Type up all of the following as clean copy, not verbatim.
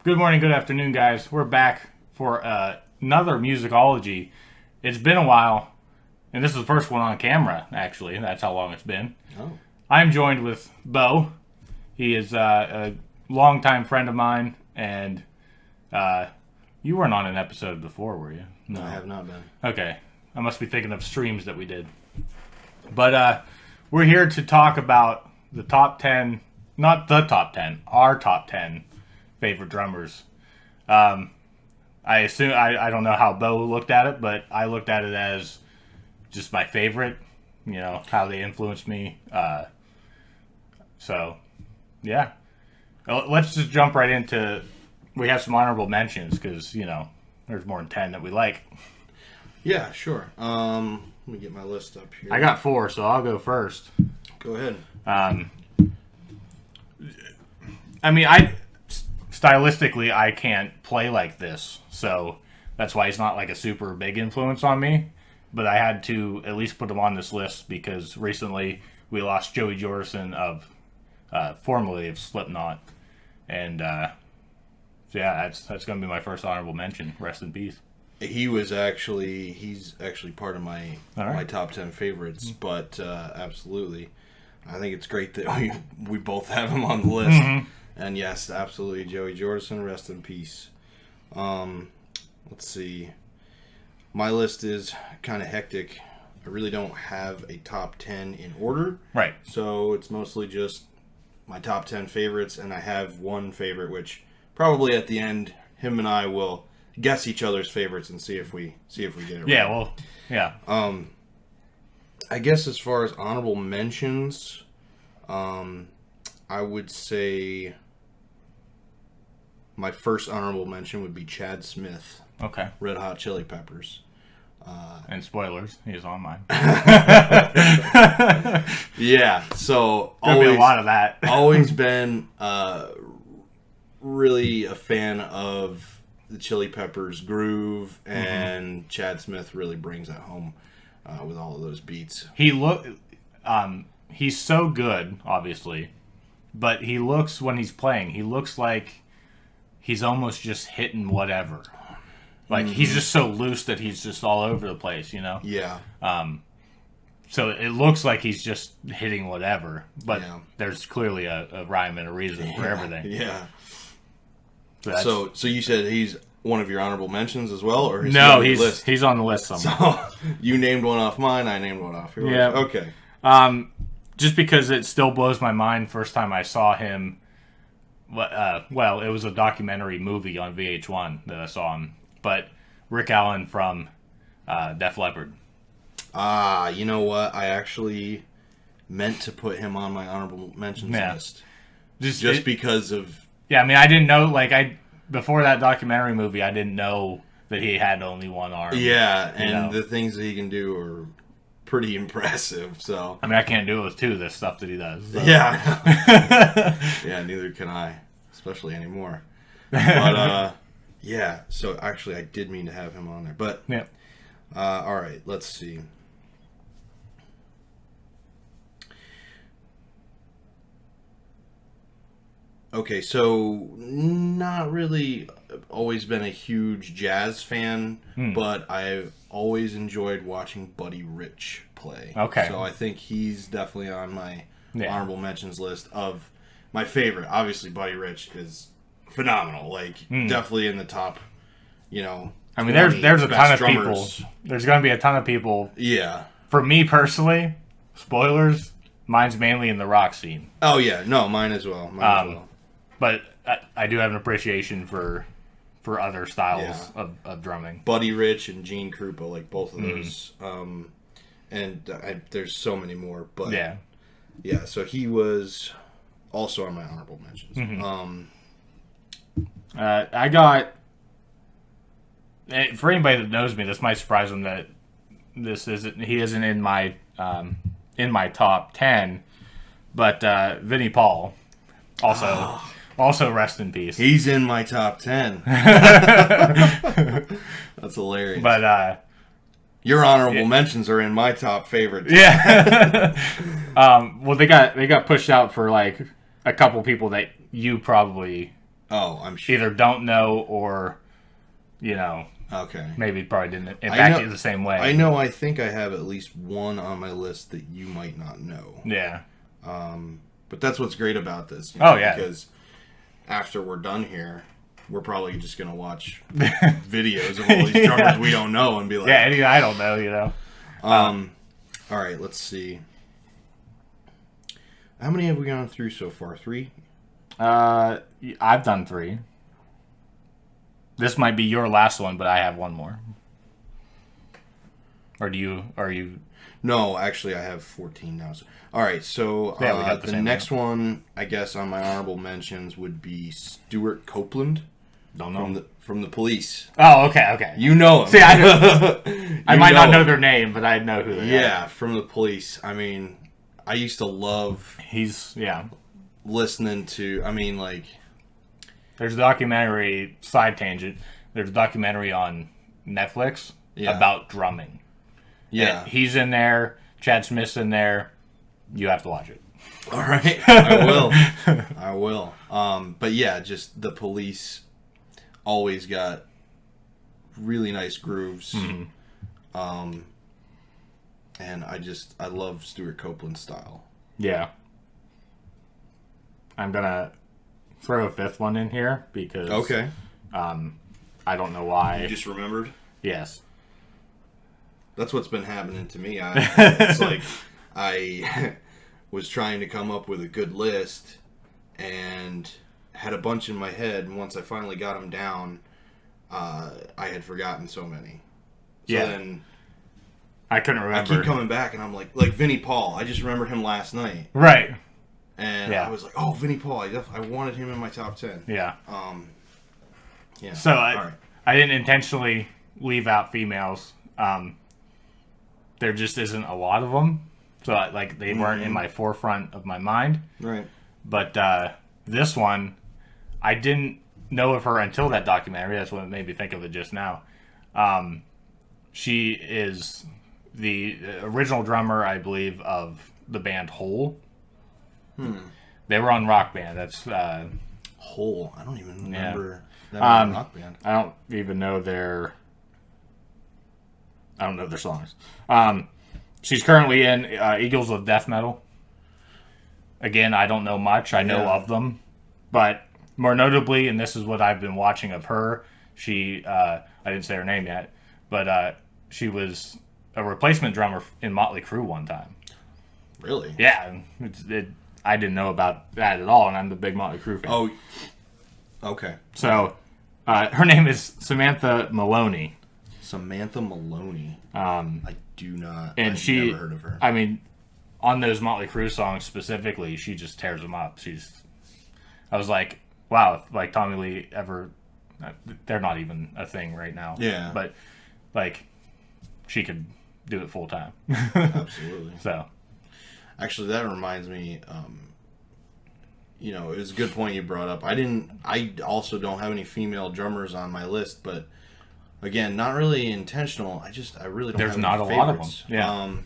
Good morning, good afternoon, guys. We're back for another Musicology. It's been a while, and this is the first one on camera, actually. That's how long it's been. Oh. I'm joined with Beau. He is a longtime friend of mine, and you weren't on an episode before, were you? No, I have not been. Okay. I must be thinking of streams that we did. But we're here to talk about the top 10, not the top 10, our top 10 favorite drummers. I assume, I don't know how Beau looked at it, but I looked at it as just my favorite, how they influenced me. So, yeah. Let's just jump right into, we have some honorable mentions because, there's more than 10 that we like. Yeah, sure. Let me get my list up here. I got 4, so I'll go first. Go ahead. Stylistically, I can't play like this, so that's why he's not like a super big influence on me. But I had to at least put him on this list because recently we lost Joey Jordison formerly of Slipknot, and so yeah, that's going to be my first honorable mention. Rest in peace. He's actually part of my top 10 favorites, but absolutely, I think it's great that we both have him on the list. Mm-hmm. And yes, absolutely, Joey Jordison, rest in peace. Let's see. My list is kind of hectic. I really don't have a top 10 in order. Right. So it's mostly just my top 10 favorites, and I have one favorite, which probably at the end, him and I will guess each other's favorites and see if we get it right. Yeah, well, yeah. I guess as far as honorable mentions, I would say my first honorable mention would be Chad Smith. Okay. Red Hot Chili Peppers. And spoilers, he's on mine. Yeah, so There'll be a lot of that. Always been really a fan of the Chili Peppers groove, and Chad Smith really brings that home with all of those beats. He's so good, obviously, but when he's playing, he looks like he's almost just hitting whatever. Like, he's just so loose that he's just all over the place, Yeah. So it looks like he's just hitting whatever, but there's clearly a rhyme and a reason for everything. Yeah. So you said he's one of your honorable mentions as well, or no? He's on the list somewhere. So you named one off mine. I named one off yours. Yeah. Okay. Just because it still blows my mind. First time I saw him, it was a documentary movie on VH1 that I saw him. But Rick Allen from Def Leppard. You know what? I actually meant to put him on my honorable mentions list. Just because of... Yeah, I didn't know, before that documentary movie, I didn't know that he had only one arm. Yeah, and the things that he can do are pretty impressive, so... I can't do it too, the stuff that he does. So. Yeah. Yeah, neither can I, especially anymore. But, yeah, so actually I did mean to have him on there, but... Yeah. All right, let's see. Okay, so not really always been a huge jazz fan, but I've always enjoyed watching Buddy Rich play. Okay. So I think he's definitely on my honorable mentions list of my favorite. Obviously, Buddy Rich is phenomenal. Definitely in the top, there's a ton of people. There's going to be a ton of people. Yeah. For me personally, spoilers, mine's mainly in the rock scene. Oh, yeah. No, mine as well. But I do have an appreciation for other styles of drumming. Buddy Rich and Gene Krupa, both of those. There's so many more. But yeah, so he was also on my honorable mentions. I got... For anybody that knows me, this might surprise them that he isn't in my top 10, but Vinnie Paul also rest in peace. He's in my top 10. That's hilarious. But your honorable mentions are in my top favorites. Yeah. Well, they got pushed out for a couple people that you probably Oh, I'm sure. Either don't know or, you know, okay, maybe probably didn't impact you the same way. I know. I think I have at least one on my list that you might not know. Yeah. But that's what's great about this. Oh, yeah. Because after we're done here, we're probably just going to watch videos of all these drummers we don't know and be like... Yeah, I don't know, you know. All right, let's see. How many have we gone through so far? 3? I've done 3. This might be your last one, but I have one more. Or are you... No, actually, I have 14 now. So, all right, so the next one, I guess, on my honorable mentions would be Stuart Copeland. Don't know. From the Police. Oh, okay. You know him. See, I might not know their name, but I know who they are. Yeah, from the Police. I mean, I used to love... listening to... I mean, like... There's a documentary, side tangent, there's a documentary on Netflix about drumming. Yeah. And he's in there, Chad Smith's in there. You have to watch it. All right, I will. I will. But yeah, just the Police always got really nice grooves. Mm-hmm. And I love Stuart Copeland's style. Yeah. I'm gonna throw a 5th one in here because I don't know why. You just remembered? Yes. That's what's been happening to me. It's like I was trying to come up with a good list and had a bunch in my head, and once I finally got them down, I had forgotten so many. So then I couldn't remember. I keep coming back, and I'm like Vinnie Paul. I just remembered him last night. Right. And I was like, oh, Vinnie Paul. I wanted him in my top 10. Yeah. Yeah. So I didn't intentionally leave out females. There just isn't a lot of them. So they weren't in my forefront of my mind. Right. But this one, I didn't know of her until that documentary. That's what made me think of it just now. She is the original drummer, I believe, of the band Hole. They were on Rock Band. That's Hole. I don't even remember that Rock Band. I don't even know their songs. She's currently in Eagles of Death Metal. Again, I don't know much. I know of them, but more notably, and this is what I've been watching of her. She, I didn't say her name yet, but she was a replacement drummer in Motley Crue one time. Really? Yeah, I didn't know about that at all, and I'm the big Motley Crue fan. Oh, okay. So, her name is Samantha Maloney. Samantha Maloney. I do not. And I've never heard of her. I mean, on those Motley Crue songs specifically, she just tears them up. I was like, wow, if like Tommy Lee ever, they're not even a thing right now. Yeah. But like, she could do it full time. Absolutely. So. Actually, that reminds me, it was a good point you brought up. I also don't have any female drummers on my list, but again, not really intentional. I really don't There's have not any a lot of favorites. them. Yeah.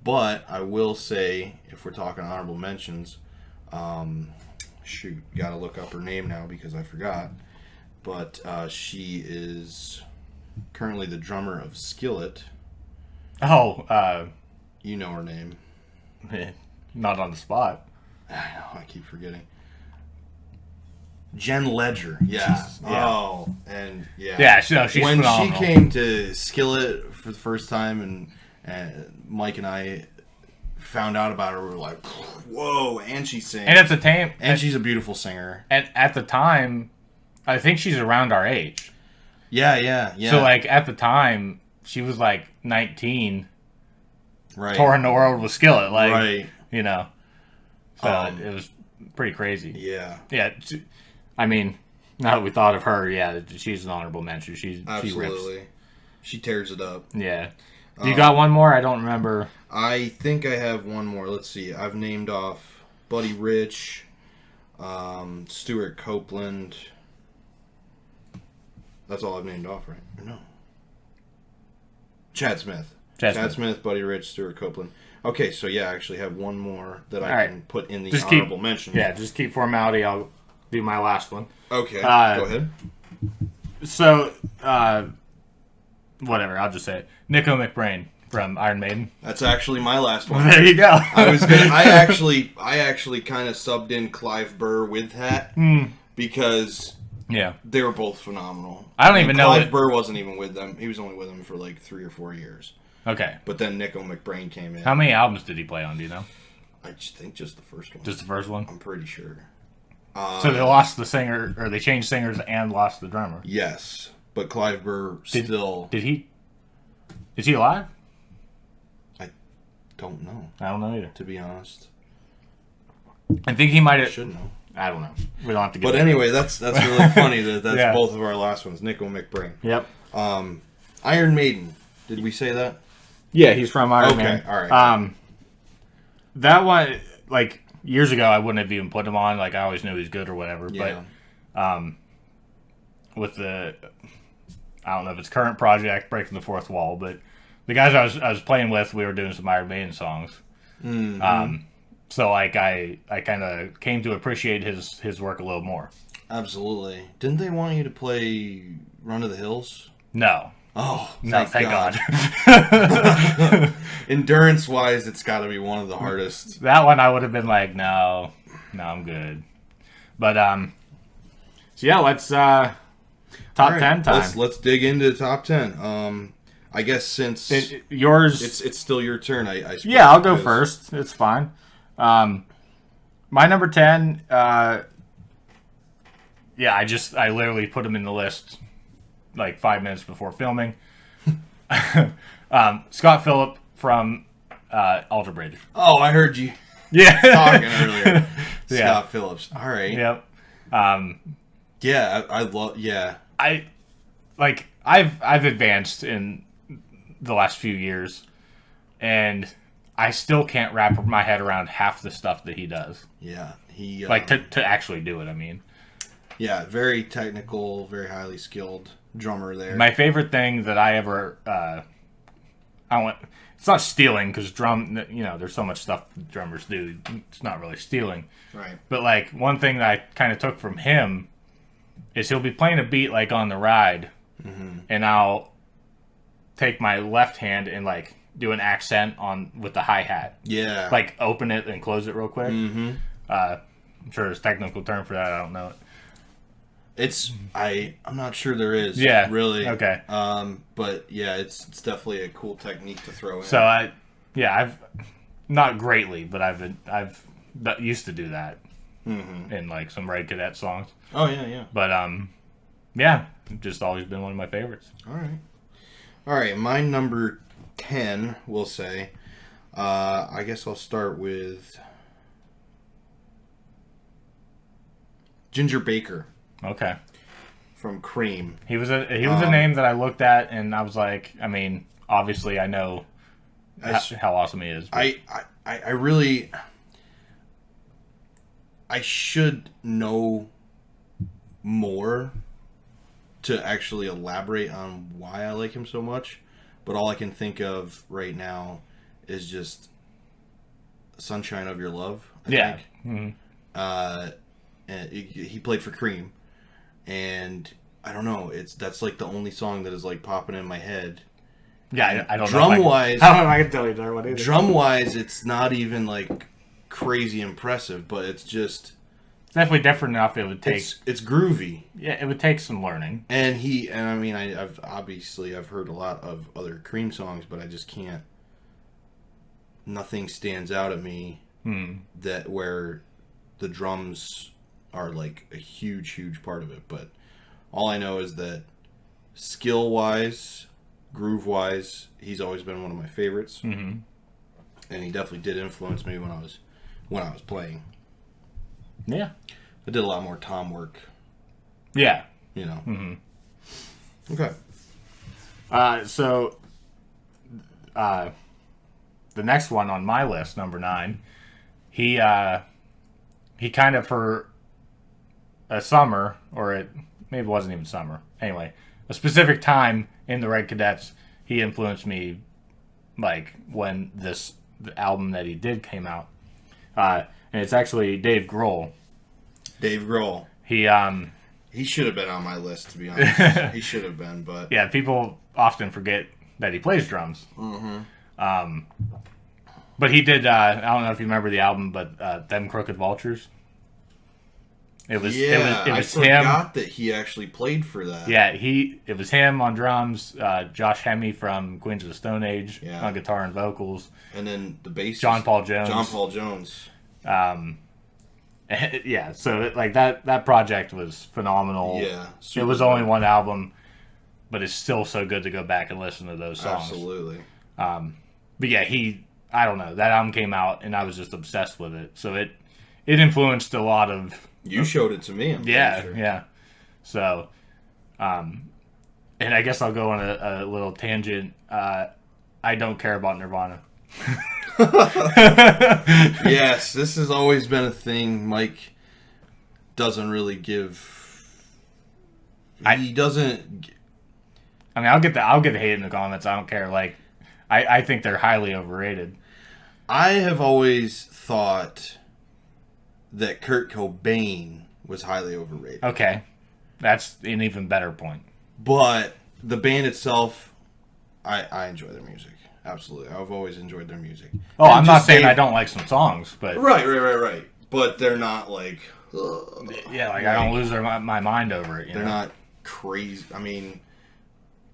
But I will say, if we're talking honorable mentions, gotta look up her name now because I forgot. But she is currently the drummer of Skillet. Oh, you know her name. Not on the spot. I know, I keep forgetting. Jen Ledger, yeah. Oh, and yeah. She's when phenomenal. She came to Skillet for the first time, and Mike and I found out about her, we were like, whoa! And she sings, and at the time, she's a beautiful singer. And at the time, I think she's around our age. Yeah. So like at the time, she was like 19. Right. Touring the world with Skillet, like, right. So it was pretty crazy. Yeah. Yeah. I mean, now that we thought of her, she's an honorable mention. Absolutely. She rips. She tears it up. Yeah. You got one more? I don't remember. I think I have one more. Let's see. I've named off Buddy Rich, Stuart Copeland. That's all I've named off, right? Or no. Chad Smith. Chad Smith, Buddy Rich, Stuart Copeland. Okay, so I actually have one more that I can put in the honorable mention. Yeah, just keep formality. I'll do my last one. Okay, go ahead. So, whatever, I'll just say it. Nico McBrain from Iron Maiden. That's actually my last one. There you go. I actually kind of subbed in Clive Burr with that because they were both phenomenal. I don't even know. Clive Burr wasn't even with them. He was only with them for like 3 or 4 years. Okay. But then Nico McBrain came in. How many albums did he play on, do you know? I think just the first one. Just the first one? I'm pretty sure. So they lost the singer, or they changed singers and lost the drummer. Yes. But Clive Burr still... Did he... Is he alive? I don't know. I don't know either. To be honest. I think he might have... Should know. I don't know. We don't have to get... But anyway, that's really funny that that's both of our last ones. Nico McBrain. Yep. Iron Maiden. Did we say that? Yeah, he's from Iron Maiden. Okay, all right. That one, like, years ago, I wouldn't have even put him on. Like, I always knew he was good or whatever. Yeah. But with the... I don't know if it's current project, Breaking the Fourth Wall, but the guys I was playing with, we were doing some Iron Maiden songs. Mm-hmm. So, like, I kind of came to appreciate his work a little more. Absolutely. Didn't they want you to play Run to the Hills? No. Oh, no, thank God. Endurance-wise, it's got to be one of the hardest. That one I would have been like, no, I'm good. But, so yeah, let's, top 10 time. Let's dig into the top 10. I guess since yours... It's still your turn, I suppose. Yeah, I'll go first. It's fine. My number 10, I literally put him in the list like 5 minutes before filming. Scott Phillip from Alter Bridge. Oh, I heard you talking earlier. Scott Phillips. All right. Yep. I love. Yeah. I've advanced in the last few years, and I still can't wrap my head around half the stuff that he does. Yeah, he to actually do it. I mean, yeah, very technical, very highly skilled drummer there. My favorite thing that I ever, it's not stealing because there's so much stuff drummers do. It's not really stealing, right? But like one thing that I kind of took from him is he'll be playing a beat like on the ride, and I'll take my left hand and like do an accent with the hi-hat. Yeah. Like open it and close it real quick. Mm-hmm. I'm sure there's a technical term for that. I don't know it. I'm not sure there is. Yeah. Really. Okay. But yeah, it's definitely a cool technique to throw in. So I've not greatly, but I've used to do that in like some Red Cadet songs. Oh yeah. But yeah, just always been one of my favorites. All right. My number 10, we'll say. I guess I'll start with Ginger Baker. Okay. From Cream. He was a name that I looked at and I was like, I mean, obviously I know how awesome he is. But. I really I should know more to actually elaborate on why I like him so much, but all I can think of right now is just Sunshine of Your Love. I think. Mm-hmm. And he played for Cream, and I don't know. That's like the only song that is like popping in my head. Yeah, I don't know. Drum wise, I don't know if I can tell you that one either. Drum wise, it's not even like crazy impressive, but it's just definitely different enough. It would take. It's groovy. Yeah, it would take some learning. And I mean, I've heard a lot of other Cream songs, but I just can't. Nothing stands out at me that where the drums are like a huge part of it. But all I know is that skill wise, groove wise, he's always been one of my favorites, and he definitely did influence me when I was playing. Yeah, I did a lot more tom work. Yeah, you know. Okay. So, the next one on my list, number 9, he kind of for a summer, or maybe it wasn't even summer. Anyway, a specific time in the Red Cadets, he influenced me, like when the album that he did came out, and it's actually Dave Grohl. Dave Grohl. He should have been on my list, to be honest. He should have been, but yeah, people often forget that he plays drums. But he did. I don't know if you remember the album, but Them Crooked Vultures. It was I forgot that he actually played for that. Yeah, it was him on drums, Josh Hemme from Queens of the Stone Age on guitar and vocals, and then the bass John Paul Jones. Yeah, so like that project was phenomenal. Yeah, it was only one album, but it's still so good to go back and listen to those songs. Absolutely. But yeah, I don't know, that album came out and I was just obsessed with it. So it influenced a lot of. You showed it to me. I'm sure. Yeah. So, and I guess I'll go on a little tangent. I don't care about Nirvana. Yes, this has always been a thing. Mike doesn't really give. He doesn't. I mean, I'll get the hate in the comments. I don't care. Like, I think they're highly overrated. I have always thought that Kurt Cobain was highly overrated. Okay, that's an even better point. But the band itself, I enjoy their music. Absolutely, I've always enjoyed their music. Oh, and I'm not saying I don't like some songs, but right. But they're not like yeah, like I don't lose my mind over it. They're not crazy. I mean,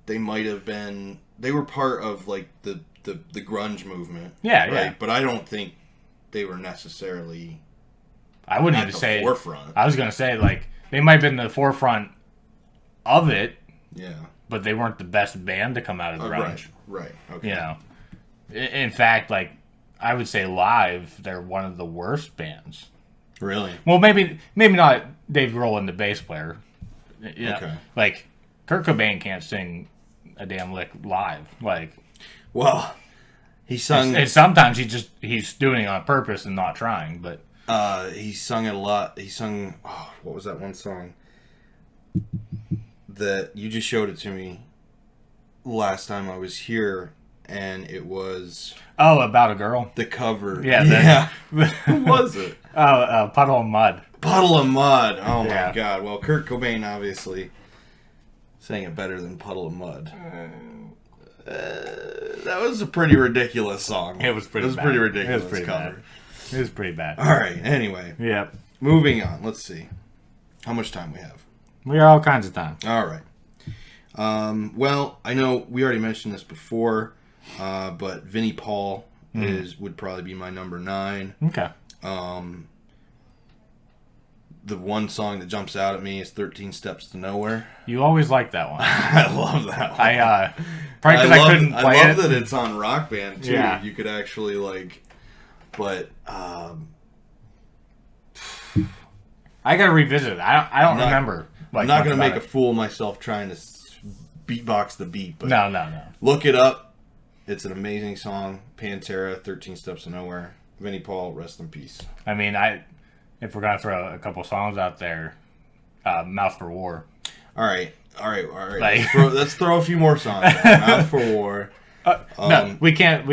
they might have been. They were part of like the grunge movement. Yeah, right? yeah. But I don't think they were necessarily. I wouldn't even say forefront. I was gonna say like they might have been the forefront of it. Yeah. But they weren't the best band to come out of grunge. Right. Okay. You know, in fact, like I would say live, they're one of the worst bands. Really? Well, maybe not Dave Grohl and the bass player. You know, okay. Like Kurt Cobain can't sing a damn lick live. Like, well, he sung. And sometimes he's doing it on purpose and not trying, but. He sung it a lot. He sung, what was that one song that you just showed it to me last time I was here, and it was About a Girl. The cover. Yeah. Who was it? Puddle of Mud. Puddle of Mud. Oh my God. Well, Kurt Cobain obviously sang it better than Puddle of Mud. That was a pretty ridiculous song. It was pretty ridiculous. Cover. It was pretty bad. All right. Anyway. Yep. Moving on. Let's see how much time we have. We got all kinds of time. All right. Well, I know we already mentioned this before, but Vinnie Paul would probably be my number 9. Okay. The one song that jumps out at me is 13 Steps to Nowhere. You always like that one. I love that one. Probably because I couldn't play it. I love that it's on Rock Band, too. Yeah. You could actually, like... But, I gotta revisit it. I don't remember. Like, I'm not going to make a fool of myself trying to beatbox the beat. But No. Look it up. It's an amazing song. Pantera, 13 Steps to Nowhere. Vinnie Paul, rest in peace. I mean, if we're going to throw a couple songs out there, Mouth for War. All right. Like, let's throw a few more songs out. Mouth for War. No, we can't.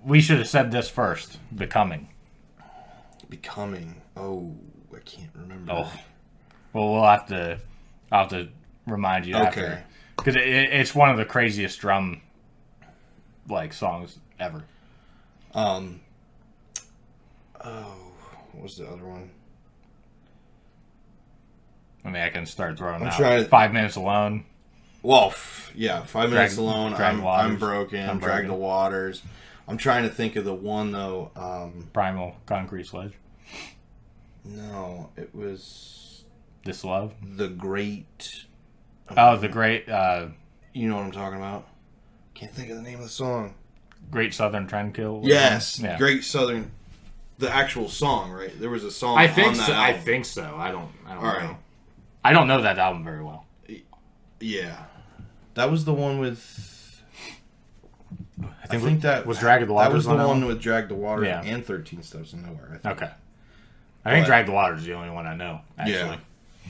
We should have said this first. Becoming. Oh, I can't remember. Oh. Well, I'll have to remind you after. Because it's one of the craziest drum songs ever. What was the other one? I mean, I can start throwing out 5 Minutes Alone. Well, 5 Minutes Alone. I'm broken. Drag the Waters. I'm trying to think of the one though. Primal Concrete Sledge. No, it was This Love. The Great. The Great. You know what I'm talking about? Can't think of the name of the song. Great Southern Trendkill. Yes, yeah. Great Southern. The actual song, right? There was a song. I think on that so. album. I think so. I don't All know. Right. I don't know that album very well. Yeah, that was the one with. I think that was Drag the Waters. That was the one with Drag the Waters, yeah. And 13 Steps to Nowhere. Okay. I think Drag the Waters is the only one I know, actually.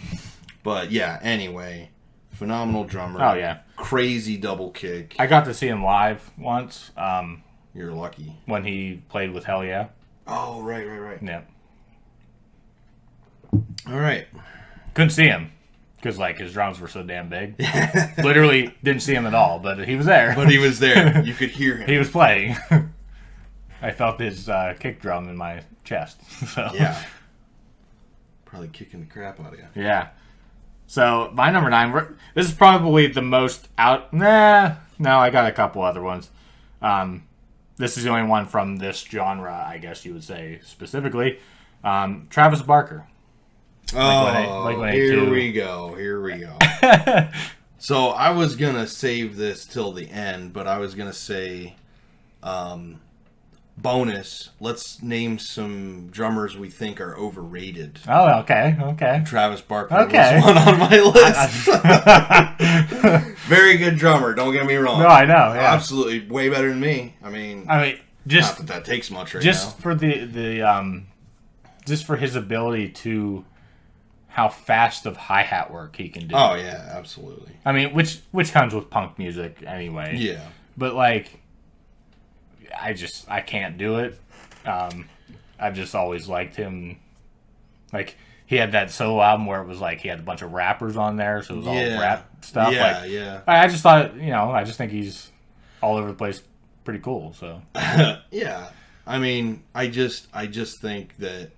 Yeah. But yeah, anyway, phenomenal drummer. Oh yeah. Crazy double kick. I got to see him live once. You're lucky. When he played with Hell Yeah. Oh, right. Yeah. All right. Couldn't see him because like his drums were so damn big. Literally didn't see him at all, but he was there. But he was there. You could hear him. He was playing. I felt his kick drum in my chest. So. Yeah. Probably kicking the crap out of you. Yeah. So my number 9. This is probably the most out. Nah. No, I got a couple other ones. This is the only one from this genre, I guess you would say specifically. Travis Barker. Here we go. So I was going to save this till the end, but I was going to say bonus. Let's name some drummers we think are overrated. Oh, okay. Travis Barker was one on my list. Very good drummer, don't get me wrong. No, I know. Yeah. Absolutely. Way better than me. I mean, just not that takes much right just now. For just for his ability to how fast of hi-hat work he can do. Oh, yeah, absolutely. I mean, which comes with punk music anyway. Yeah. But, like, I can't do it. I've just always liked him. Like, he had that solo album where it was like he had a bunch of rappers on there, so it was all rap stuff. Yeah, like, yeah. I just thought, I just think he's all over the place pretty cool, so. Yeah. I mean, I just think that...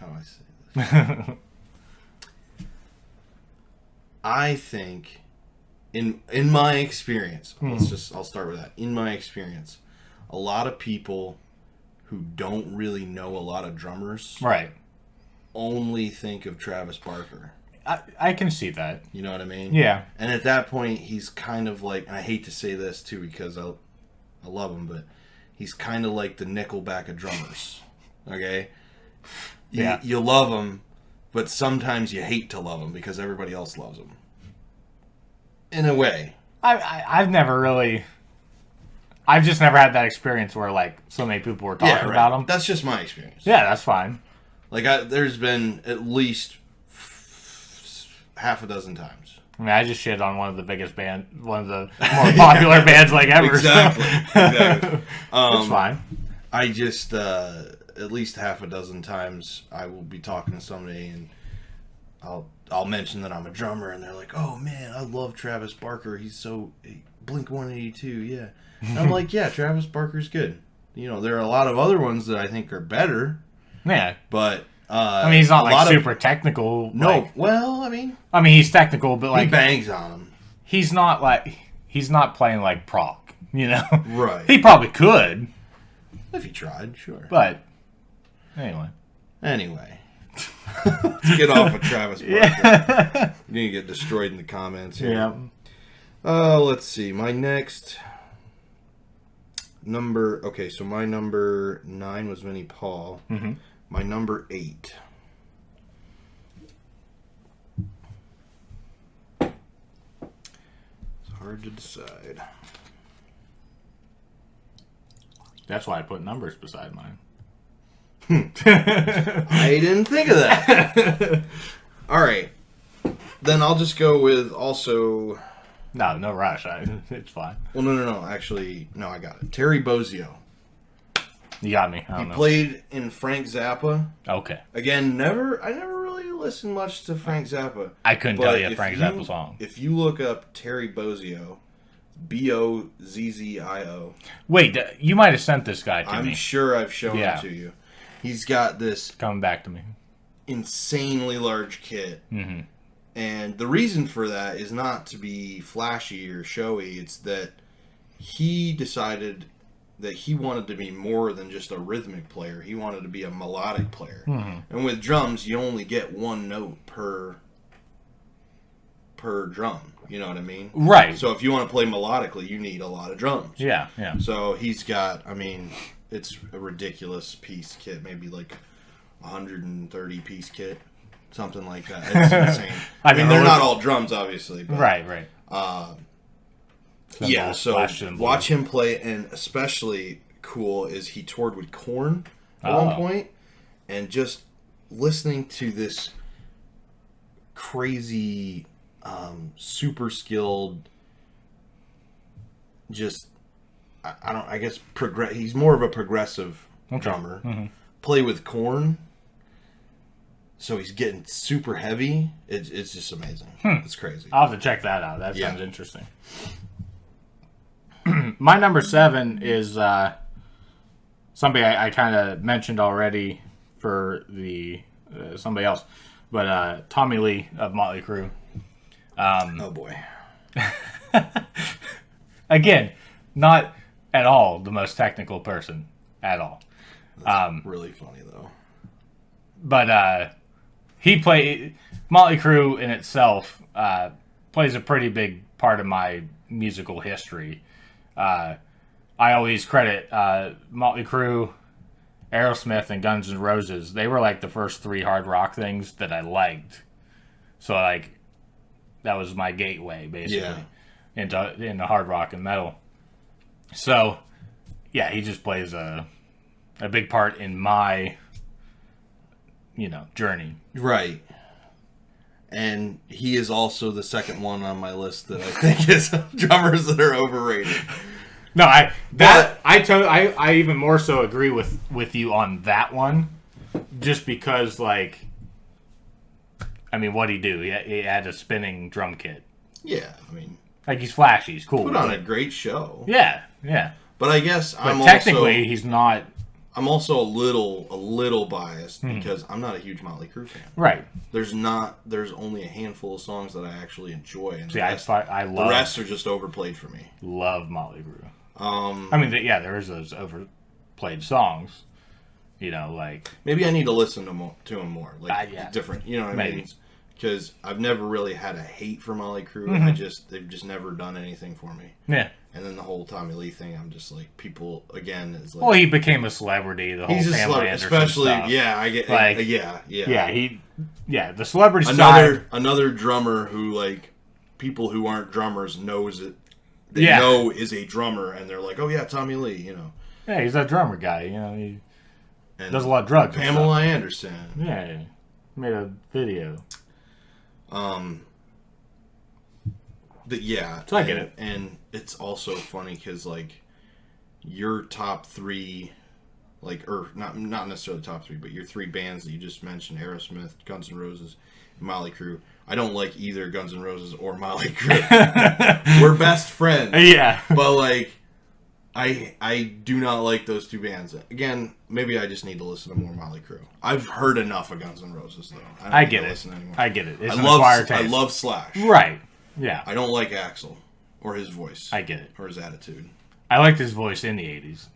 How do I say this? I think, in my experience, I'll start with that. In my experience, a lot of people who don't really know a lot of drummers, right, only think of Travis Barker. I can see that. You know what I mean? Yeah. And at that point, he's kind of like, and I hate to say this too because I love him, but he's kind of like the Nickelback of drummers. Okay? You love him, but sometimes you hate to love him because everybody else loves him. In a way. I've just never had that experience where, like, so many people were talking about him. That's just my experience. Yeah, that's fine. Like, there's been at least half a dozen times. I mean, I just shit on one of the biggest bands, one of the more popular bands, like, ever. Exactly. It's fine. I just, at least half a dozen times, I will be talking to somebody, and I'll mention that I'm a drummer, and they're like, "Oh man, I love Travis Barker. He's so Blink-182, yeah." And I'm like, "Yeah, Travis Barker's good. There are a lot of other ones that I think are better." Yeah, but I mean, he's not like super technical. No, like, well, I mean, he's technical, but like he bangs on him. He's not playing like prog, Right? He probably could if he tried, sure. But anyway. Let's get off of Travis Barker. You're going to get destroyed in the comments here. Yeah. Let's see. My next number... Okay, so my number 9 was Vinnie Paul. Mm-hmm. My number 8. It's hard to decide. That's why I put numbers beside mine. I didn't think of that. All right. Then I'll just go with also... No rush. It's fine. Well, no. Actually, no, I got it. Terry Bozzio. You got me. I don't know. Played in Frank Zappa. Okay. Again, I never really listened much to Frank Zappa. I couldn't tell you a Frank Zappa song. If you look up Terry Bozzio, Bozzio. Wait, you might have sent this guy to me. I'm sure I've shown him to you. He's got this coming back to me insanely large kit. Mm-hmm. And the reason for that is not to be flashy or showy. It's that he decided that he wanted to be more than just a rhythmic player. He wanted to be a melodic player. Mm-hmm. And with drums, you only get one note per drum. You know what I mean? Right. So if you want to play melodically, you need a lot of drums. Yeah. So he's got, it's a ridiculous piece kit, maybe like 130 piece kit, something like that. It's insane. They're not all drums, obviously. But, right. So watch him play, and especially cool is he toured with Korn at one point, and just listening to this crazy, super skilled, just... I guess he's more of a progressive drummer. Mm-hmm. play with corn. So he's getting super heavy. It's just amazing. It's crazy. I'll have to check that out. That sounds interesting. My number 7 is somebody I kind of mentioned already for the somebody else, but Tommy Lee of Motley Crue. Oh boy. Again, not at all the most technical person at all. That's really funny though. But Motley Crue in itself plays a pretty big part of my musical history. I always credit Motley Crue, Aerosmith, and Guns N' Roses. They were like the first 3 hard rock things that I liked. So like that was my gateway basically into hard rock and metal. So yeah, he just plays a big part in my journey. Right. And he is also the second one on my list that I think is drummers that are overrated. No, I even more so agree with you on that one, just because like, I mean, what'd he do? He had a spinning drum kit. Yeah, I mean, like he's flashy, he's cool. Put on a great show. Yeah. But I guess technically he's not. I'm also a little biased because I'm not a huge Motley Crue fan. Right. There's only a handful of songs that I actually enjoy, and See, I love the rest are just overplayed for me. Love Motley Crue. I mean, there is those overplayed songs. Like maybe I need to listen to them more, like different. You know what I mean? Because I've never really had a hate for Motley Crue. They've just never done anything for me. Yeah. And then the whole Tommy Lee thing, I'm just like, people again is like. Well, he became a celebrity. The whole family, especially stuff. I get like, yeah. The celebrity side. Another drummer who like people who aren't drummers knows it. They know is a drummer, and they're like, oh yeah, Tommy Lee, Yeah, he's a drummer guy. He does a lot of drugs. Pamela Anderson. Yeah, made a video. But yeah, so I get it, and it's also funny because like your top 3, like or not necessarily top 3, but your 3 bands that you just mentioned, Aerosmith, Guns N' Roses, and Motley Crue. I don't like either Guns N' Roses or Motley Crue. We're best friends. Yeah, but like I do not like those 2 bands. Again, maybe I just need to listen to more Motley Crue. I've heard enough of Guns N' Roses though. I get it. I get it. It's I love Slash. Right. Yeah. I don't like Axl or his voice. I get it. Or his attitude. I liked his voice in the 80s.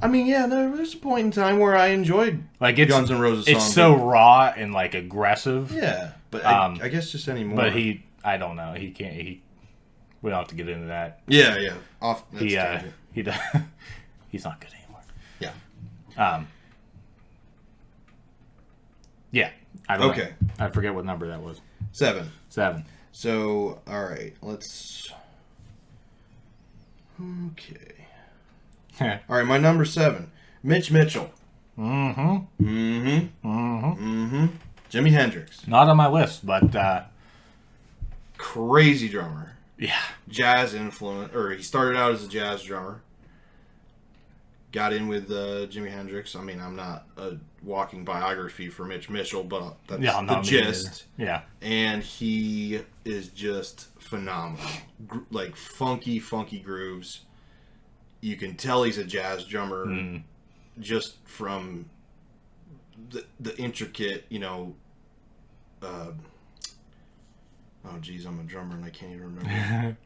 I mean, yeah, there was a point in time where I enjoyed Guns N' Roses songs. It's so raw and like aggressive. Yeah, but I guess just anymore. But I don't know. He can't. We don't have to get into that. Yeah. He does. He's not good anymore. Yeah. Yeah. I don't know. I forget what number that was. 7. So, all right, let's. Okay. All right, my number 7, Mitch Mitchell. Mm-hmm. Jimi Hendrix. Not on my list, but crazy drummer. Yeah. Jazz influence, or he started out as a jazz drummer. Got in with Jimi Hendrix. I mean, I'm not a walking biography for Mitch Mitchell, but that's the gist. Yeah. And he is just phenomenal. Like funky grooves. You can tell he's a jazz drummer just from the intricate, oh geez, I'm a drummer and I can't even remember.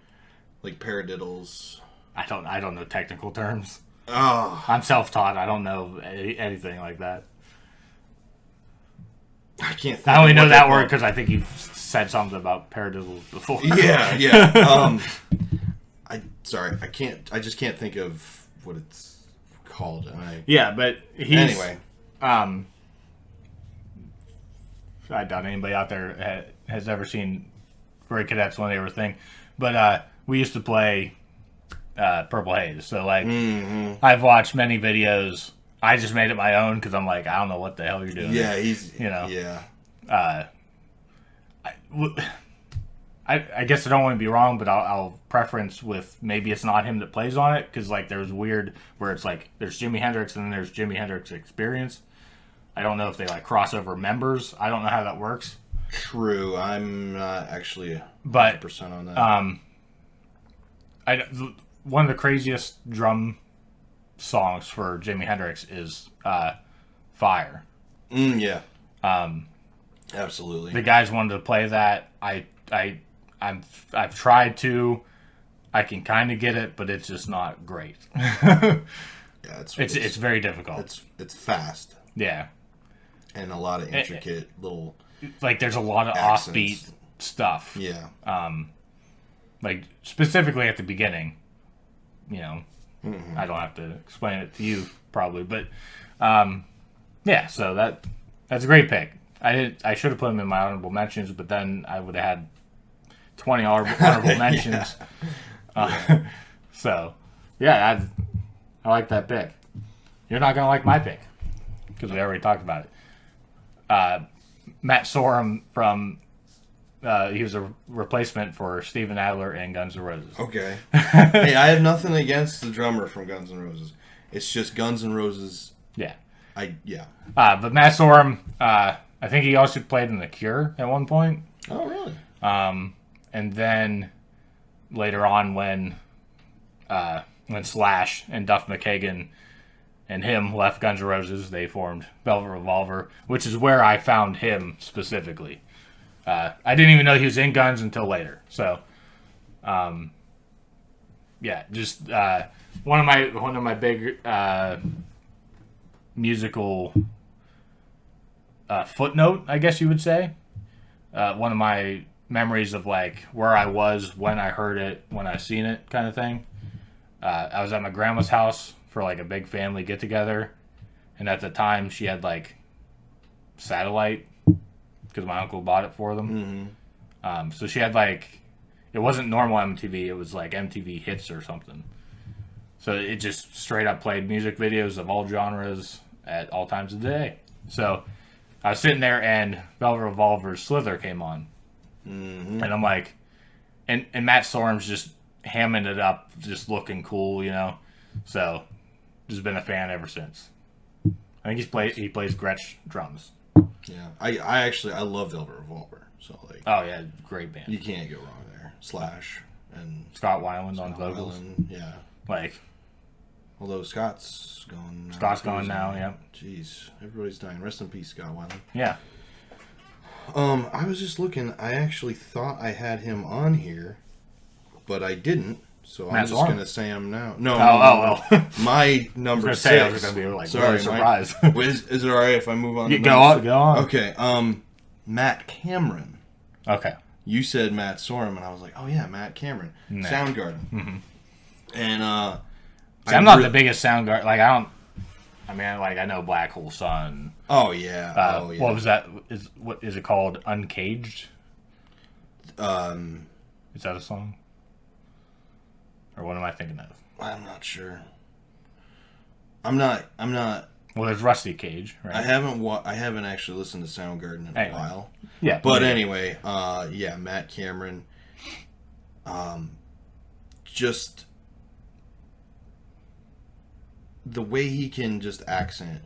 Like paradiddles. I don't know technical terms. Oh, I'm self-taught. I don't know anything like that. I can't. I only know that word because I think you've said something about paradiddles before. Yeah. I can't. I just can't think of what it's called. But anyway. I doubt anybody out there has ever seen Great Cadets when they were a thing, but we used to play Purple Haze. So like, I've watched many videos. I just made it my own because I'm like, I don't know what the hell you're doing. Yeah, he's Yeah. I guess I don't want to be wrong, but I'll preference with maybe it's not him that plays on it, because like there's weird where it's like there's Jimi Hendrix and then there's Jimi Hendrix Experience. I don't know if they like cross over members. I don't know how that works. True, I'm not actually 100% But on that. one of the craziest drum songs for Jimi Hendrix is "Fire." Yeah. Absolutely. The guys wanted to play that. I've tried to. I can kind of get it, but it's just not great. Yeah, it's very difficult. It's fast. Yeah, And a lot of intricate little like there's a lot of accents. offbeat stuff. Yeah. Like specifically at the beginning. You know, Mm-hmm. I don't have to explain it to you probably, but yeah. So that's a great pick. I should have put him in my honorable mentions, but then I would have had 20 honorable mentions. So yeah, I like that pick. You're not gonna like my pick because we already talked about it. Matt Sorum from he was a replacement for Steven Adler in Guns N' Roses. Okay. Hey, I have nothing against the drummer from Guns N' Roses. It's just Guns N' Roses. Yeah. But Matt Sorum, I think he also played in The Cure at one point. Oh, really? And then later on, when Slash and Duff McKagan and him left Guns N' Roses, they formed Velvet Revolver, which is where I found him specifically. I didn't even know he was in Guns until later. So, yeah, just one of my big musical footnote, I guess you would say. One of my memories of like where I was when I heard it, when I seen it, kind of thing. I was at my grandma's house for like a big family get together, and at the time she had like satellite because my uncle bought it for them. Mm-hmm. So she had like, it wasn't normal MTV, it was like MTV Hits or something. So it just straight up played music videos of all genres at all times of the day. So I was sitting there and Velvet Revolver's Slither came on. Mm-hmm. And I'm like, and Matt Sorum's just hamming it up, just looking cool, you know? So just been a fan ever since. I think he plays Gretsch drums. Yeah. I love Velvet Revolver. So, like. Oh, yeah, great band. You can't go wrong there. Slash and Scott Weiland on vocals. Weiland, yeah. Like, although Scott's gone now. Scott's gone now, yeah. Jeez. Everybody's dying. Rest in peace, Scott Weiland. Yeah. I was just looking. I actually thought I had him on here, but I didn't. So I'm just going to say him now. No. Oh. My number I was 6. I was going to be like, sorry, really surprised. Is it all right if I move on? To go on. Okay. Matt Cameron. Okay. You said Matt Sorum, and I was like, oh yeah, Matt Cameron, Nah. Soundgarden. Mm-hmm. And See, I'm not the biggest Soundgarden. Like I know Black Hole Sun. Oh yeah. What was that? What is it called? Uncaged. Is that a song? Or what am I thinking of? I'm not sure. I'm not. Well, there's Rusty Cage, right? I haven't actually listened to Soundgarden in a while. Yeah. But anyway, yeah, Matt Cameron. Just the way he can just accent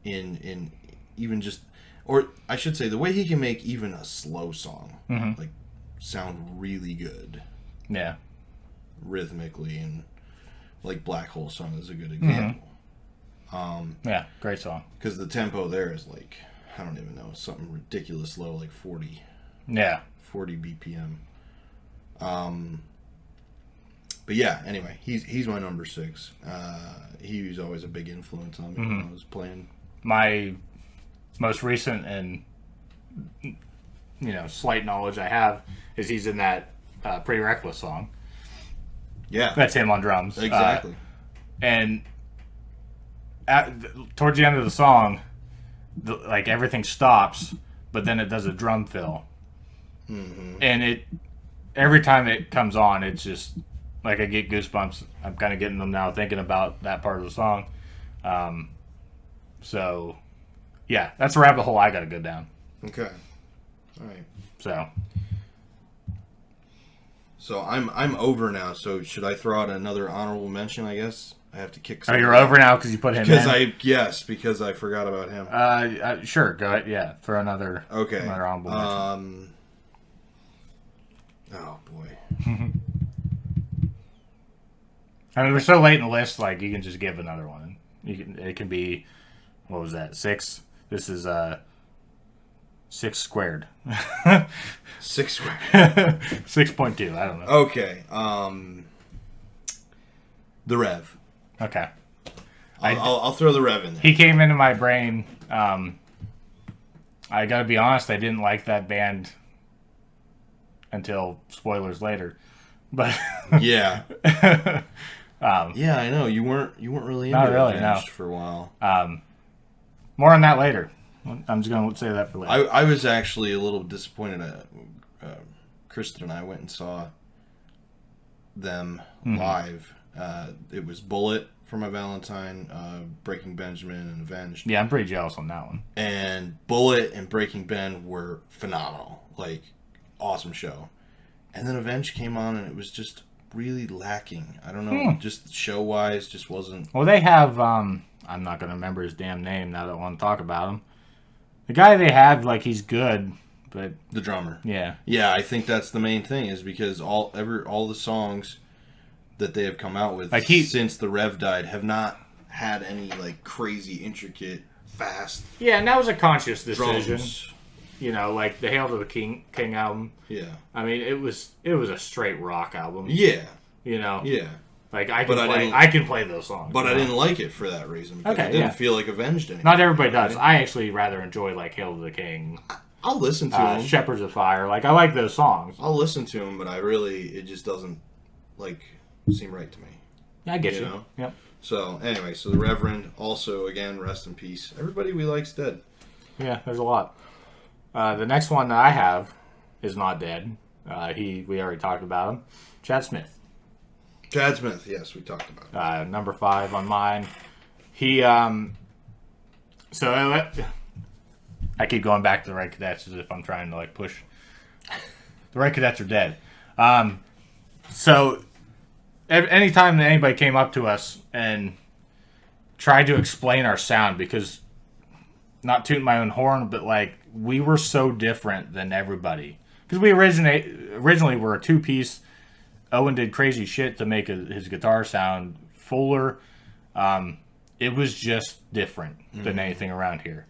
in even just, or I should say, the way he can make even a slow song like sound really good. Yeah. Rhythmically, and like Black Hole Sun is a good example. Yeah, great song. Because the tempo there is like, I don't even know, something ridiculous low, like 40. Yeah. 40 BPM. But yeah, anyway, he's my number 6. He was always a big influence on me when I was playing. My most recent and slight knowledge I have is he's in that Pretty Reckless song. Yeah. That's him on drums. Exactly. And towards the end of the song, like everything stops, but then it does a drum fill. Mm-hmm. And every time it comes on, it's just like I get goosebumps. I'm kind of getting them now thinking about that part of the song. So, yeah, that's a rabbit hole I got to go down. Okay. All right. So, So I'm over now. So should I throw out another honorable mention? I guess I have to kick. Oh, you're over now because you put him in. Because I forgot about him. Sure, go ahead. Yeah, throw another. Okay. Another honorable mention. Oh boy. I mean, we're so late in the list. Like, you can just give another one. It can be, what was that? 6. This is 6 squared. 6 squared. 6.2. I don't know. Okay. The Rev. Okay. I'll throw the Rev in there. He came into my brain. I gotta be honest. I didn't like that band until spoilers later, but yeah. Yeah, I know you weren't really into Avenged for a while. More on that later. I'm just gonna say that for later. I was actually a little disappointed. Kristen and I went and saw them live. It was Bullet for my Valentine, Breaking Benjamin, and Avenged. Yeah, I'm pretty jealous on that one. And Bullet and Breaking Ben were phenomenal. Like, awesome show. And then Avenged came on, and it was just really lacking. I don't know, just show-wise, just wasn't... Well, they have, I'm not going to remember his damn name now that I want to talk about him. The guy they have, like, he's good, but... The drummer. Yeah. Yeah, I think that's the main thing, is because all the songs that they have come out with since the Rev died have not had any, like, crazy, intricate, fast... Yeah, and that was a conscious decision. Drums. You know, like the Hail to the King album. Yeah. I mean, it was a straight rock album. Yeah. You know. Yeah. Like I can play those songs. But I didn't like it for that reason. Because I didn't feel like Avenged anymore. Not everybody does. I actually rather enjoy like Hail to the King. I'll listen to them. Shepherds of Fire. Like, I like those songs. I'll listen to them, but it just doesn't like seem right to me. Yeah, I get you. Know? Yep. So anyway, the Reverend, also again, rest in peace. Everybody we like's dead. Yeah, there's a lot. The next one that I have is not dead. We already talked about him. Chad Smith. Chad Smith, yes, we talked about him. Number 5 on mine. He, so I keep going back to the Red Cadets as if I'm trying to like push. The Red Cadets are dead. So anytime that anybody came up to us and tried to explain our sound, because not tooting my own horn, but like we were so different than everybody, because we originally were a 2-piece. Owen did crazy shit to make his guitar sound fuller. It was just different than anything around here.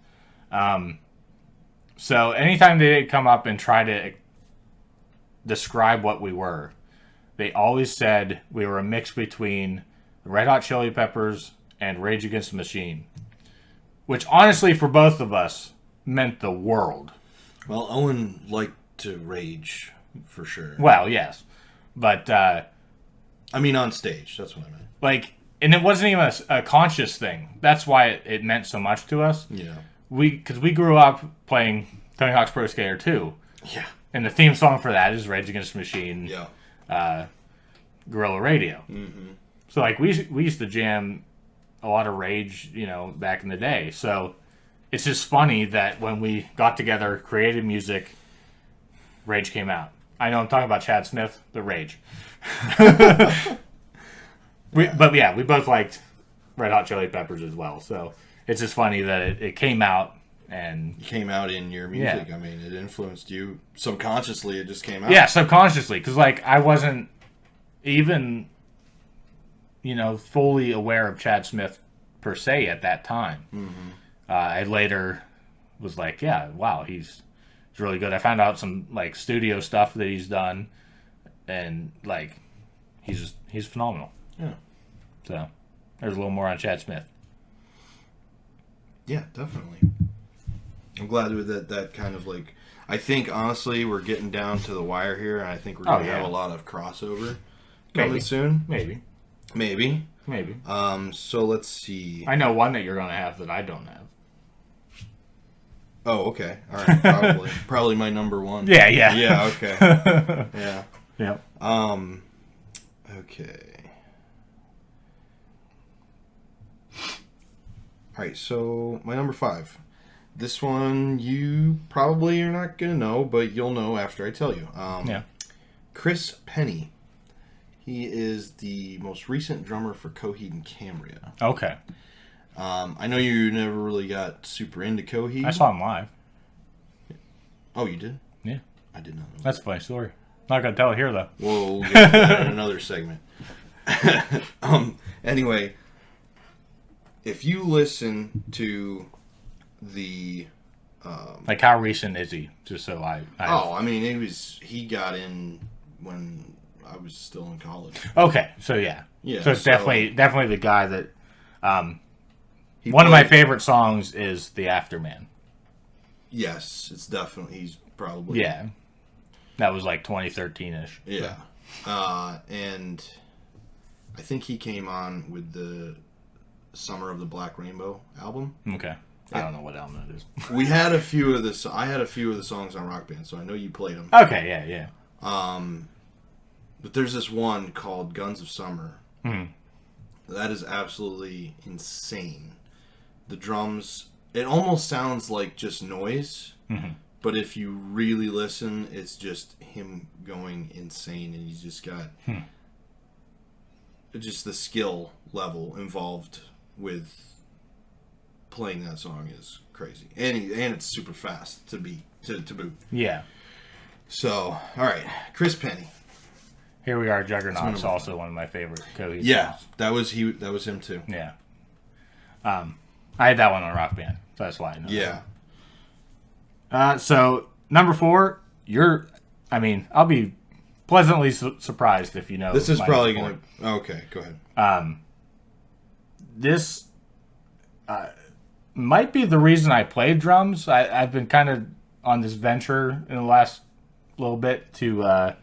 So anytime they come up and try to describe what we were, they always said we were a mix between the Red Hot Chili Peppers and Rage Against the Machine, which honestly for both of us meant the world. Well, Owen liked to rage for sure. Well, yes, but I mean on stage. That's what I meant. Like, and it wasn't even a conscious thing. That's why it meant so much to us. Yeah. Because we grew up playing Tony Hawk's Pro Skater 2. Yeah. And the theme song for that is Rage Against the Machine. Yeah. Guerrilla Radio. Mm-hmm. So like we used to jam a lot of Rage, back in the day. So it's just funny that when we got together, created music, Rage came out. I know I'm talking about Chad Smith, but Rage. But yeah, we both liked Red Hot Chili Peppers as well. So it's just funny that it came out and it came out in your music. Yeah. I mean, it influenced you subconsciously. It just came out. Yeah, subconsciously, because like I wasn't even fully aware of Chad Smith per se at that time. Mm-hmm. I later was like, yeah, wow, he's really good. I found out some like studio stuff that he's done, and like he's phenomenal. Yeah. So there's a little more on Chad Smith. Yeah, definitely. I'm glad with that kind of like. I think honestly we're getting down to the wire here, and I think we're going to have a lot of crossover coming soon. Maybe. So let's see. I know one that you're going to have that I don't have. Oh, okay. All right. Probably my number one. Yeah. Yeah. Okay. Yeah. Yep. Okay. All right. So my number 5. This one you probably are not gonna know, but you'll know after I tell you. Yeah. Chris Penny. He is the most recent drummer for Coheed and Cambria. Okay. I know you never really got super into Coheed. I saw him live. Oh, you did? Yeah. I did not know. That's a funny story. Not going to tell it here, though. We'll get to that in another segment. Anyway, if you listen to the... like, how recent is he? Just so I I mean, he got in when I was still in college. Okay, so yeah. So it's definitely the guy that... one of my favorite songs is The Afterman. Yes, it's definitely... He's probably... Yeah. That was like 2013-ish. Yeah. And I think he came on with the Summer of the Black Rainbow album. Okay. I don't know what album it is. We had a few of the... I had a few of the songs on Rock Band, so I know you played them. Okay, yeah. But there's this one called Guns of Summer. Mm-hmm. That is absolutely insane. The drums... It almost sounds like just noise. Mm-hmm. But if you really listen, it's just him going insane, and he's just got just the skill level involved with playing that song is crazy, and it's super fast to boot. Yeah. So, all right, Chris Penny. Here we are. Juggernaut's also one of my favorite Coheed. Yeah, songs. that was him too. Yeah. I had that one on Rock Band, so that's why I know. Yeah. So, number 4, I'll be pleasantly surprised if you know. This is probably going to... Okay, go ahead. This might be the reason I played drums. I've been kind of on this venture in the last little bit to...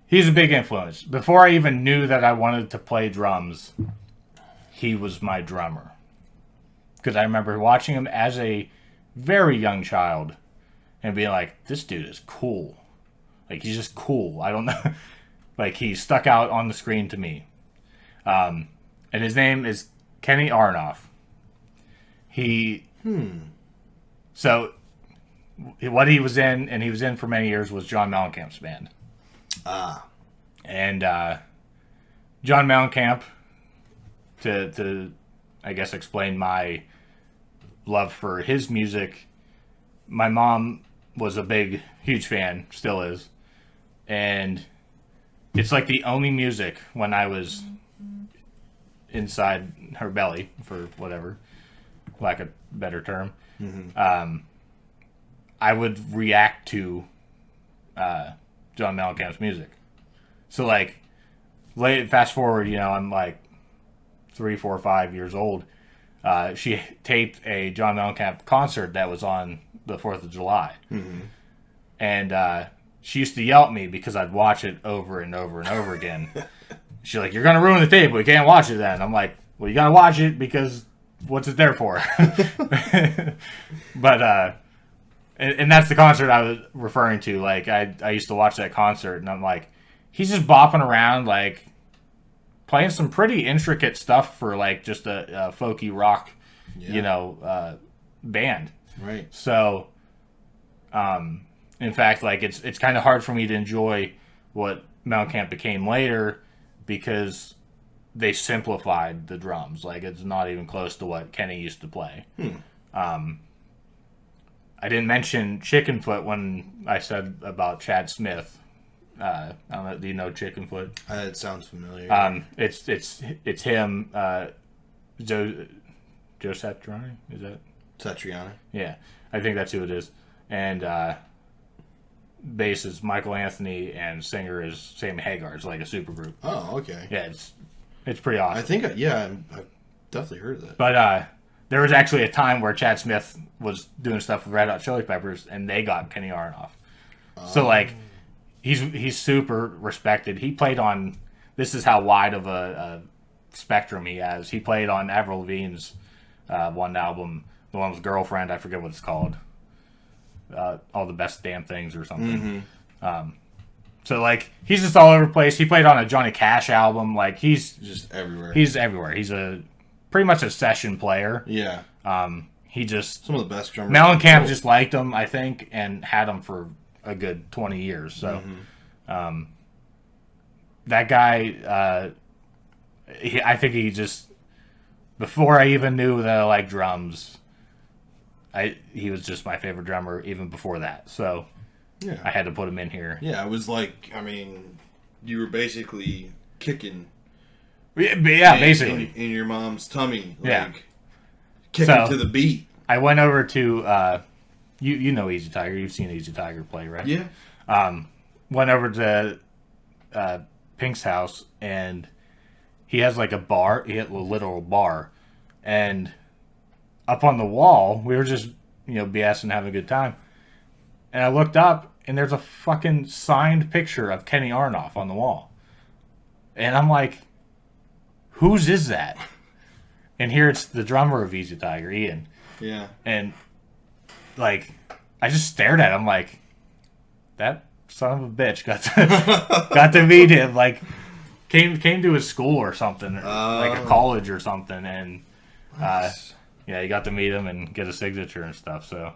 he's a big influence. Before I even knew that I wanted to play drums, he was my drummer. Because I remember watching him as a very young child and being like, this dude is cool. Like, he's just cool. I don't know. Like, he stuck out on the screen to me. And his name is Kenny Aronoff. So, what he was in, and he was in for many years, was John Mellencamp's band. And John Mellencamp, to I guess explain my love for his music, my mom was a huge fan, still is, and it's like the only music when I was inside her belly, for whatever lack of a better term, I would react to John Mellencamp's music. So like, fast forward, I'm like 3, 4, 5 years old. She taped a John Mellencamp concert that was on the 4th of July. Mm-hmm. And she used to yell at me because I'd watch it over and over and over again. She's like, you're going to ruin the tape. We can't watch it then. I'm like, well, you got to watch it because what's it there for? But, and that's the concert I was referring to. Like, I used to watch that concert, and I'm like, he's just bopping around, like, playing some pretty intricate stuff for like just a folky rock, band. Right. So, in fact, like it's kind of hard for me to enjoy what Mellencamp became later because they simplified the drums. Like it's not even close to what Kenny used to play. I didn't mention Chickenfoot when I said about Chad Smith. I don't know. Do you know Chickenfoot? It sounds familiar. It's him. Joe Satriani, is that? Satriani. Yeah, I think that's who it is. And bass is Michael Anthony, and singer is Sammy Hagar. It's like a super group. Oh, okay. Yeah, it's pretty awesome. I think I've definitely heard of that. But there was actually a time where Chad Smith was doing stuff with Red Hot Chili Peppers, and they got Kenny Aronoff. So like. He's super respected. He played on... This is how wide of a spectrum he has. He played on Avril Lavigne's one album, the one with Girlfriend. I forget what it's called. All the Best Damn Things or something. Mm-hmm. So, like, he's just all over the place. He played on a Johnny Cash album. Like, he's... Just everywhere. He's everywhere. He's pretty much a session player. Yeah. He just... Some of the best drummers. Mellencamp just liked him, I think, and had him for a good 20 years. So that guy, I think he just, before I even knew that I liked drums, he was just my favorite drummer even before that. So Yeah. I had to put him in here. Yeah, it was like, I mean, you were basically kicking. Yeah, basically. In your mom's tummy. Like, Yeah. kicking to the beat. I went over to, you know Easy Tiger. You've seen Easy Tiger play, right? Yeah. Went over to Pink's house, and he has like a bar. He had a literal bar. And up on the wall, we were just, BSing, having a good time. And I looked up, and there's a fucking signed picture of Kenny Aronoff on the wall. And I'm like, whose is that? And here it's the drummer of Easy Tiger, Ian. Yeah. And, like, I just stared at him like, that son of a bitch got to meet him. Like, came to his school or something, like a college or something. And, nice. Yeah, you got to meet him and get a signature and stuff, so.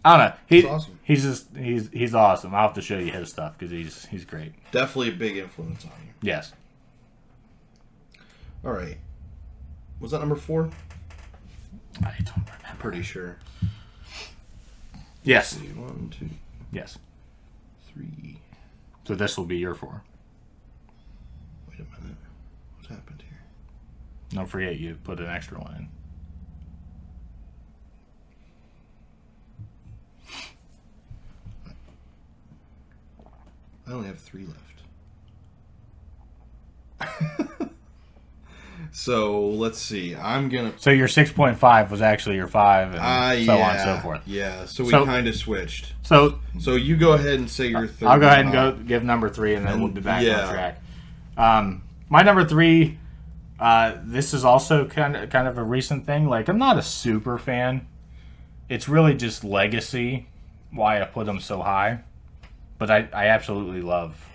I don't know. He's awesome. He's awesome. I'll have to show you his stuff because he's great. Definitely a big influence on you. Yes. All right. Was that number 4? I don't remember. Pretty sure. Yes. 1, 2, Yes. 3. So this will be your 4. Wait a minute. What happened here? Don't forget you put an extra one in. I only have 3 left. So let's see. I'm gonna. So your 6.5 was actually your 5, and so on and so forth. Yeah. So we kind of switched. So you go ahead and say your 3rd. I'll go ahead and go give number 3, and then we'll be back on track. My number 3. This is also kind of a recent thing. Like, I'm not a super fan. It's really just legacy why I put him so high. But I absolutely love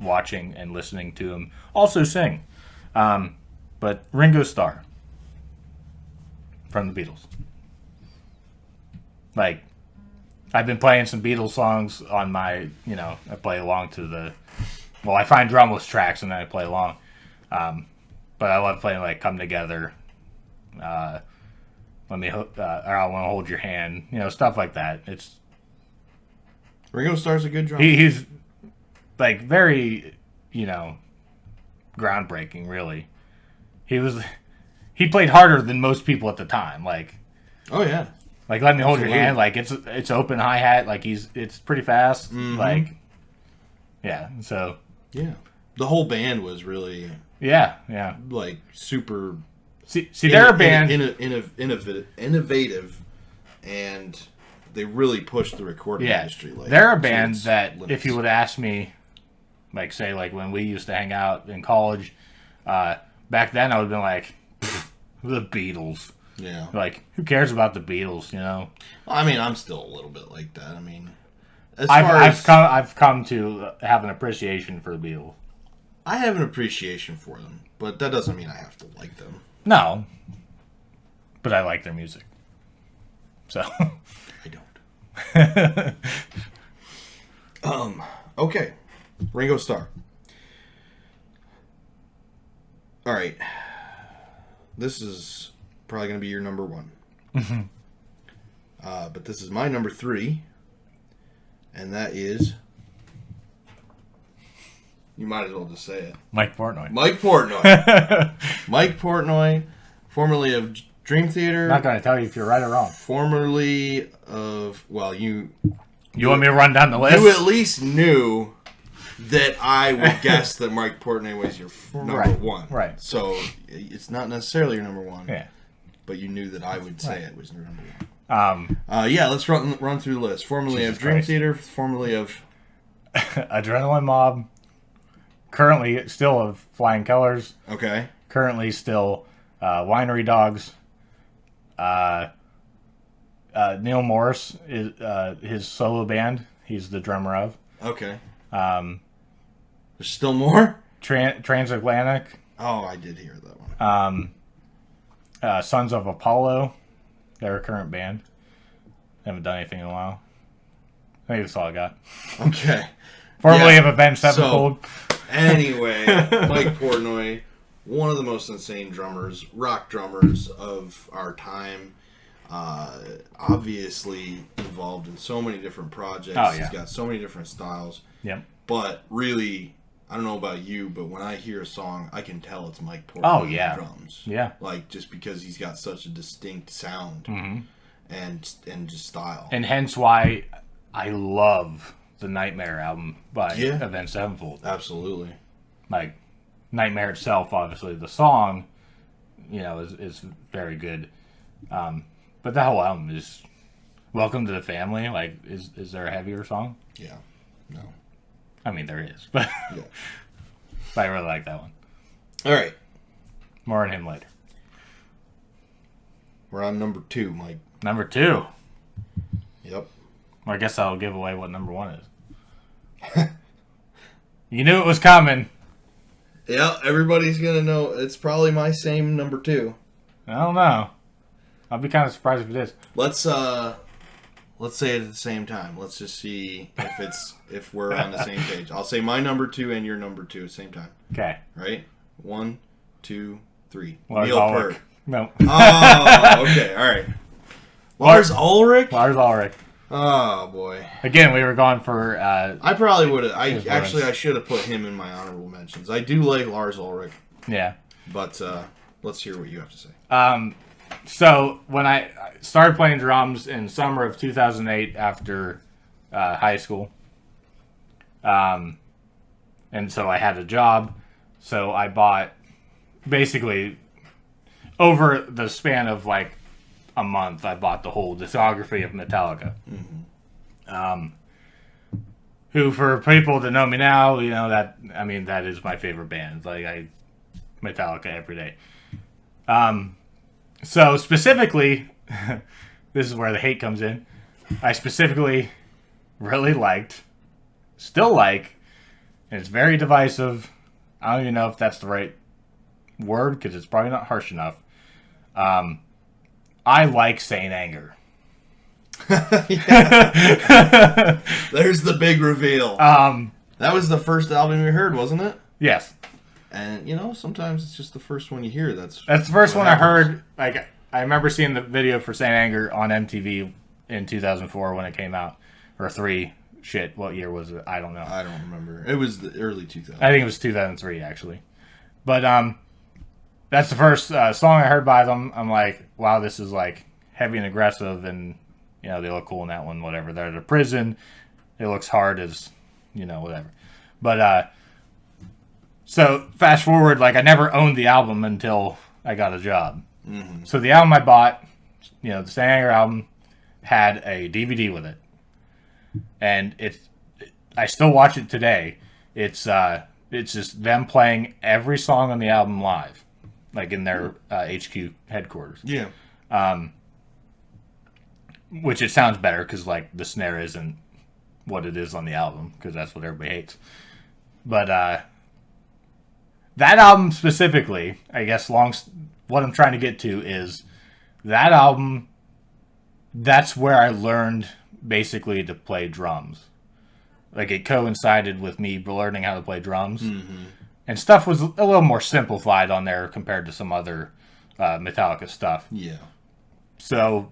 watching and listening to him also sing. But Ringo Starr from the Beatles. Like, I've been playing some Beatles songs on my, I play along to I find drumless tracks and then I play along. But I love playing like Come Together, I Want to Hold Your Hand, stuff like that. It's Ringo Starr's a good drummer. He's like very, groundbreaking, really. He played harder than most people at the time. Like, oh yeah, like Let Me Hold Your Hand. Like it's open hi hat. Like it's pretty fast. Mm-hmm. Like, yeah. So yeah, the whole band was really yeah like super. See, they're a band innovative, and they really pushed the recording industry. Like, they're a band that limits. If you would ask me, like say like when we used to hang out in college, back then I would have been like, the Beatles. Yeah. Like, who cares about the Beatles? I mean, I'm still a little bit like that. I mean, I've come to have an appreciation for the Beatles. I have an appreciation for them, but that doesn't mean I have to like them. No, but I like their music. So I don't. Okay, Ringo Starr. All right, this is probably going to be your number 1. Mm-hmm. But this is my number 3, and that is. You might as well just say it. Mike Portnoy. Mike Portnoy. Mike Portnoy, formerly of Dream Theater. I'm not going to tell you if you're right or wrong. Formerly of, you want me to run down the list? You at least knew that I would guess that Mike Portnoy was your number 1. Right. So it's not necessarily your number 1. Yeah. But you knew that I would say it was your number 1. Yeah, let's run through the list. Formerly of Dream Theater, formerly of Adrenaline Mob. Currently still of Flying Colors. Okay. Currently still Winery Dogs. Neil Morris is his solo band. He's the drummer of. Okay. There's still more? Transatlantic. Oh, I did hear that one. Sons of Apollo. They're a current band. Haven't done anything in a while. I think that's all I got. Okay. Formerly of Avenged Sevenfold. Anyway, Mike Portnoy, one of the most insane drummers, rock drummers of our time. Obviously involved in so many different projects. Oh, yeah. He's got so many different styles. Yep. But really, I don't know about you, but when I hear a song, I can tell it's Mike Portnoy Oh, yeah. drums. Yeah. Like, just because he's got such a distinct sound and just style. And hence why I love the Nightmare album by Avenged Sevenfold. Absolutely. Like, Nightmare itself, obviously, the song, is very good. But the whole album is Welcome to the Family. Like, is there a heavier song? Yeah. No. I mean, there is, but, Yeah. but I really like that one. All right. More on him later. We're on number 2, Mike. Number 2. Yep. Well, I guess I'll give away what number 1 is. You knew it was coming. Yeah, everybody's going to know. It's probably my same number 2. I don't know. I'll be kind of surprised if it is. Let's say it at the same time. Let's just see if we're on the same page. I'll say my number 2 and your number 2 at the same time. Okay. Right? 1, 2, 3. Lars Neil Ulrich. Peart. No. Oh, okay. All right. Lars Ulrich? Lars Ulrich. Oh, boy. Again, we were going for... I probably would have... I should have put him in my honorable mentions. I do like Lars Ulrich. Yeah. But let's hear what you have to say. So, when I started playing drums in summer of 2008 after high school, and so I had a job, so I bought, basically, over the span of like a month, I bought the whole discography of Metallica. Who, for people that know me now, that is my favorite band. Like, Metallica every day. So specifically, this is where the hate comes in. I specifically really still like, and it's very divisive. I don't even know if that's the right word because it's probably not harsh enough. I like Saint Anger. There's the big reveal. That was the first album we heard, wasn't it? Yes. And, sometimes it's just the first one you hear. That's the first one I heard. Like, I remember seeing the video for Saint Anger on MTV in 2004 when it came out. Or 3. Shit, what year was it? I don't know. I don't remember. It was the early 2000s. I think it was 2003, actually. But that's the first song I heard by them. I'm like, wow, this is, like, heavy and aggressive. And, they look cool in that one, whatever. They're at a prison. It looks hard as, whatever. But, so, fast forward, like, I never owned the album until I got a job. Mm-hmm. So, the album I bought, the Saint Anger album, had a DVD with it. And I still watch it today. It's just them playing every song on the album live. Like, in their HQ headquarters. Yeah. Which it sounds better, because, like, the snare isn't what it is on the album, because that's what everybody hates. But, that album specifically, I guess what I'm trying to get to is that album, that's where I learned basically to play drums. Like, it coincided with me learning how to play drums. Mm-hmm. And stuff was a little more simplified on there compared to some other Metallica stuff. Yeah. So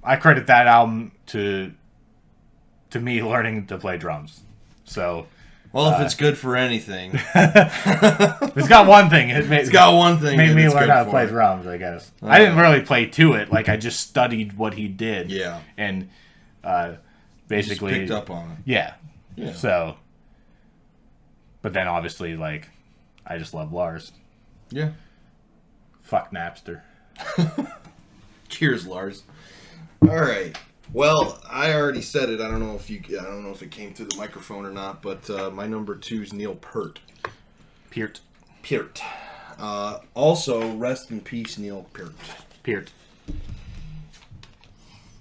I credit that album to me learning to play drums. So... Well, if it's good for anything. It's got one thing. It's got one thing. Made me learn how to play drums, I guess. I didn't really play to it. Like, I just studied what he did. Yeah. And basically... Just picked up on it. Yeah. Yeah. So... But then, obviously, like, I just love Lars. Yeah. Fuck Napster. Cheers, Lars. All right. Well, I already said it. I don't know if it came through the microphone or not, but my number 2 is Neil Peart. Peart. Also, rest in peace, Neil Peart. Peart.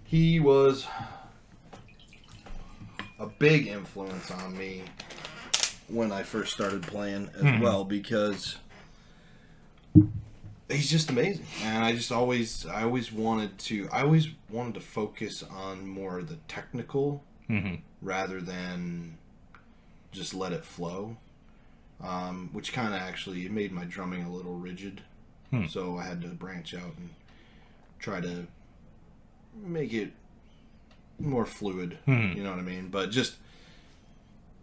He was a big influence on me when I first started playing as well, because He's just amazing, and I always wanted to focus on more of the technical rather than just let it flow, which kind of actually made my drumming a little rigid. So I had to branch out and try to make it more fluid. You know what I mean? But just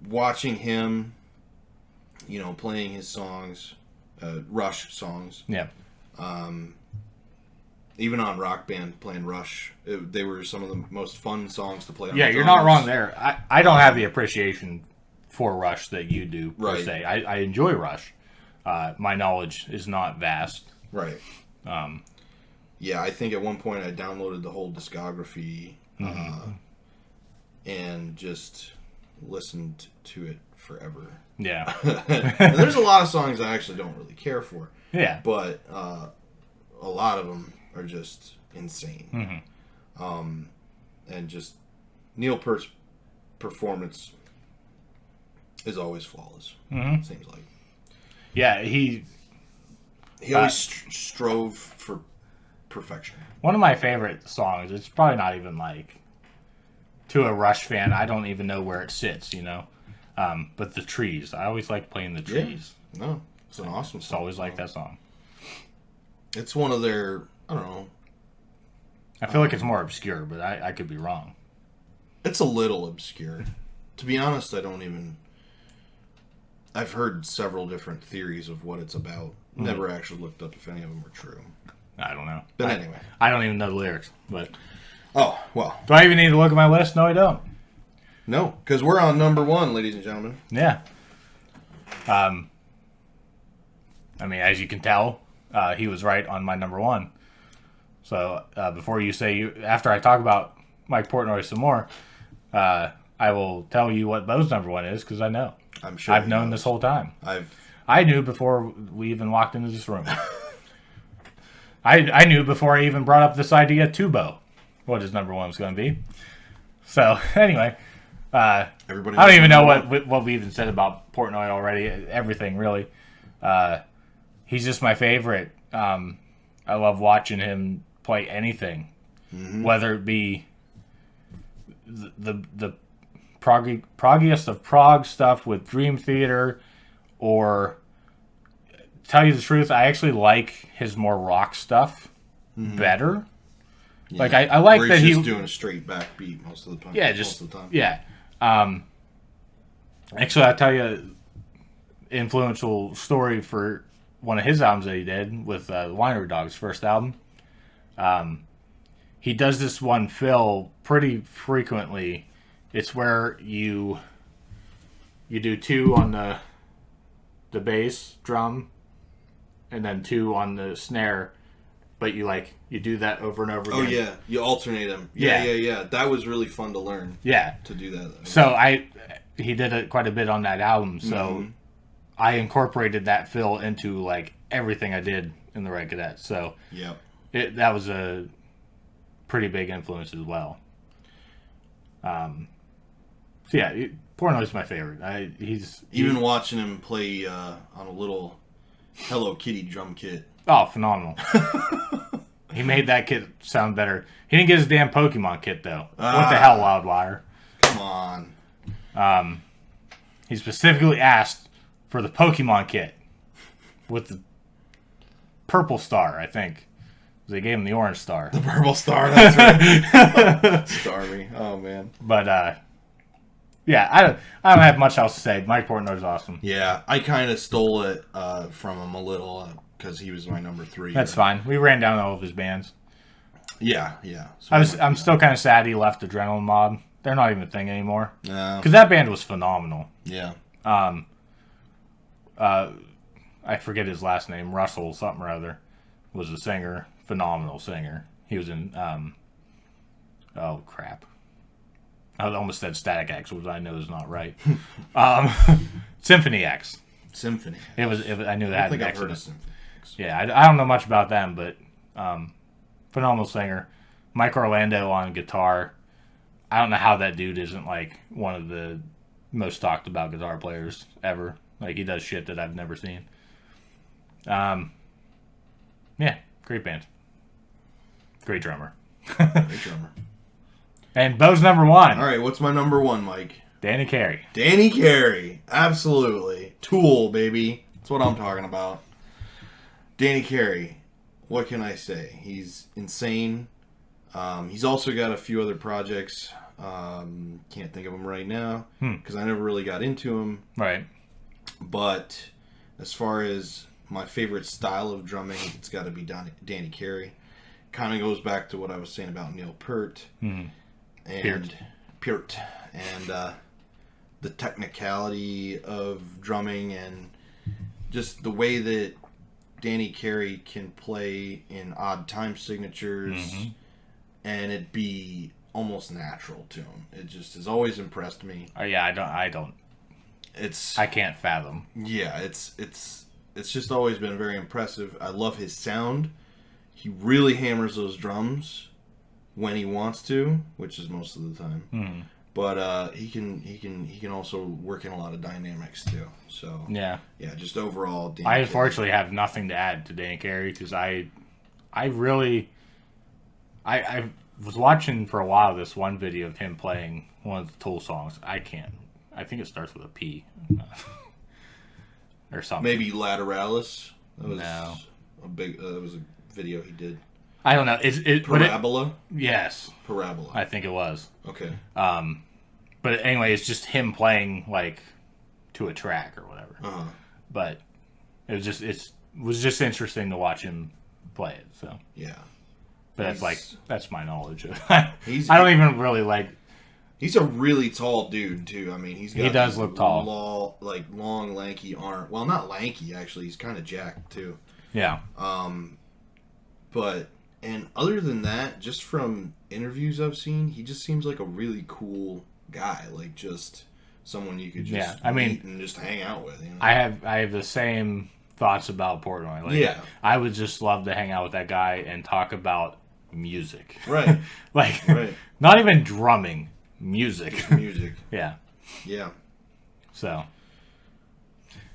watching him, playing his songs, Rush songs. Yeah. Even on Rock Band, playing Rush, they were some of the most fun songs to play on Yeah, the you're drums. not wrong there. I don't have the appreciation for Rush that you do, per Right. se. I enjoy Rush. My knowledge is not vast. Right. Yeah, I think at one point I downloaded the whole discography and just listened to it forever. Yeah. And there's a lot of songs I actually don't really care for. Yeah. But a lot of them are just insane. And just Neil Peart's performance is always flawless. Seems like. Yeah, he always strove for perfection. One of my favorite songs, it's probably not even like, to a Rush fan, I don't even know where it sits, but The Trees. I always like playing The Trees. Yeah. No, it's an awesome song. It's always like that song. It's one of their, I don't know. I feel like it's more obscure, but I could be wrong. It's a little obscure. To be honest, I've heard several different theories of what it's about. Never actually looked up if any of them were true. I don't know. But anyway. I don't even know the lyrics, but... Oh, well. Do I even need to look at my list? No, I don't. No, because we're on number 1, ladies and gentlemen. Yeah. I mean, as you can tell, he was right on my number 1. So, before you say after I talk about Mike Portnoy some more, I will tell you what Beau's number 1 is, because I know. I'm sure I've known this whole time. I knew before we even walked into this room. I knew before I even brought up this idea to Beau what his number 1 was going to be. So, anyway, I don't even know what we even said about Portnoy already. Everything, really. He's just my favorite. I love watching him play anything, whether it be the proggiest of prog stuff with Dream Theater, or, tell you the truth, I actually like his more rock stuff better. Yeah. Like I like where that he's just doing a straight backbeat most of the time. Yeah, most of the time. Yeah. Actually, I'll tell you influential story for one of his albums that he did with the Winery Dogs' first album. He does this one fill pretty frequently. It's where you do 2 on the bass drum and then 2 on the snare, but you do that over and over again. Oh yeah, you alternate them. Yeah. That was really fun to learn. Yeah, to do that. So he did it quite a bit on that album. So I incorporated that fill into everything I did in the Red Cadet. So that was a pretty big influence as well. So yeah, Portnoy's my favorite. He's watching him play on a little Hello Kitty drum kit. Oh, phenomenal! He made that kit sound better. He didn't get his damn Pokemon kit though. What the hell, Loudwire? Come on. He specifically asked for the Pokemon kit with the purple star, I think. They gave him the orange star. The purple star, that's right. Starry. Oh man. But yeah, I don't have much else to say. Mike Portnoy's awesome. Yeah, I kind of stole it from him a little because he was my number 3. That's fine. We ran down all of his bands. Yeah. So I'm still kind of sad he left Adrenaline Mob. They're not even a thing anymore. No. Because that band was phenomenal. Yeah. I forget his last name. Russell something or other was the singer. Phenomenal singer. He was in oh crap. I almost said Static X, which I know is not right. Symphony X. Symphony. It was. I knew that. I think I've heard of Symphony X. Yeah, I don't know much about them, but phenomenal singer. Mike Orlando on guitar. I don't know how that dude isn't one of the most talked about guitar players ever. He does shit that I've never seen. Yeah, great band. Great drummer. Great drummer. And Beau's number one. All right, what's my number one, Mike? Danny Carey. Danny Carey. Absolutely. Tool, baby. That's what I'm talking about. Danny Carey. What can I say? He's insane. He's also got a few other projects. Can't think of them right now because I never really got into them. Right. But as far as my favorite style of drumming, it's got to be Danny Carey. Kind of goes back to what I was saying about Neil Peart and Peart and the technicality of drumming and just the way that Danny Carey can play in odd time signatures and it be almost natural to him. It just has always impressed me. Yeah, I don't. I can't fathom. Yeah, it's just always been very impressive. I love his sound. He really hammers those drums when he wants to, which is most of the time. But he can also work in a lot of dynamics too. So yeah, just overall. I unfortunately have nothing to add to Danny Carey because I was watching for a while this one video of him playing one of the Tool songs. I think it starts with a P or something. Maybe Lateralis. That was no. That was a video he did. I don't know. Parabola? Yes. Parabola. I think it was. Okay. But anyway, it's just him playing like to a track or whatever. But it was just interesting to watch him play it. So yeah. But that's my knowledge of I don't even really like. He's a really tall dude too. I mean, he does look tall. Long, lanky arm. Well, not lanky actually. He's kind of jacked too. Yeah. But other than that, just from interviews I've seen, he just seems like a really cool guy. Like just someone you could just meet and just hang out with. You know? I have the same thoughts about Portnoy. Like, I would just love to hang out with that guy and talk about music. Right. Not even drumming. Music. Just music. Yeah. Yeah. So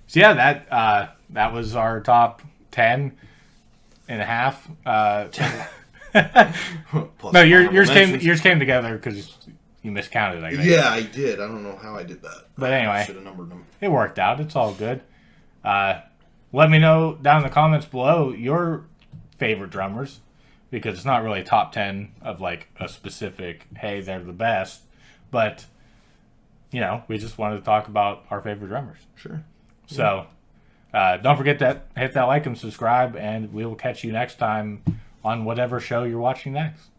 yeah, that was our top 10 and a half. No, yours came together because you miscounted, I guess. Yeah, I did. I don't know how I did that. But anyway, I should have numbered them. It worked out. It's all good. Let me know down in the comments below your favorite drummers, because it's not really top 10 of like a specific, hey, they're the best, but we just wanted to talk about our favorite drummers. Sure. So don't forget to hit that like and subscribe, and we will catch you next time on whatever show you're watching next.